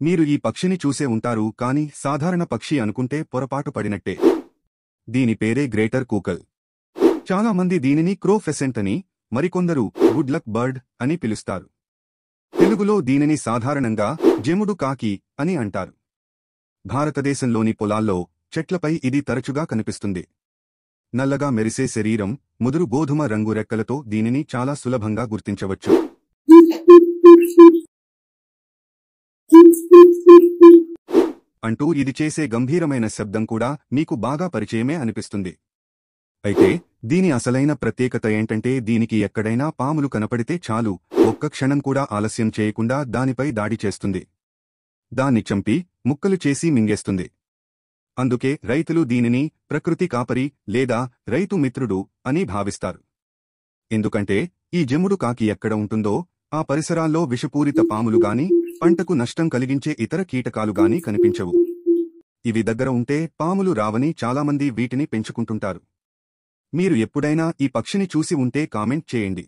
మీరు ఈ పక్షిని చూసే ఉంటారు కాని సాధారణ పక్షి అనుకుంటే పొరపాటు పడినట్టే. దీని పేరే గ్రేటర్ కూకల్. చాలా మంది దీనిని క్రో ఫెసెంట్ అని, మరికొందరు గుడ్ లక్ బర్డ్ అని పిలుస్తారు. తెలుగులో దీనిని సాధారణంగా జెముడు కాకి అని అంటారు. భారతదేశంలోని పొలాల్లో, చెట్లపై ఇది తరచుగా కనిపిస్తుంది. నల్లగా మెరిసే శరీరం, ముదురు గోధుమ రంగు రెక్కలతో దీనిని చాలా సులభంగా గుర్తించవచ్చు. అంటూ ఇది చేసే గంభీరమైన శబ్దం కూడా మీకు బాగా పరిచయమే అనిపిస్తుంది. అయితే దీని అసలైన ప్రత్యేకత ఏంటంటే దీనికి ఎక్కడైనా పాములు కనపడితే చాలు, ఒక్క క్షణం కూడా ఆలస్యం చేయకుండా దానిపై దాడి చేస్తుంది. దాన్ని చంపి ముక్కలు చేసి మింగేస్తుంది. అందుకే రైతులు దీనిని ప్రకృతి కాపరి లేదా రైతు మిత్రుడు అని భావిస్తారు. ఎందుకంటే ఈ జెముడు కాకి ఎక్కడ ఉంటుందో ఆ పరిసరాల్లో విషపూరిత పాములు గాని, పంటకు నష్టం కలిగించే ఇతర కీటకాలు గాని కనిపించవు. ఇవి దగ్గర ఉంటే పాములు రావని చాలామంది వీటిని పెంచుకుంటుంటారు. మీరు ఎప్పుడైనా ఈ పక్షిని చూసి ఉంటే కామెంట్ చేయండి.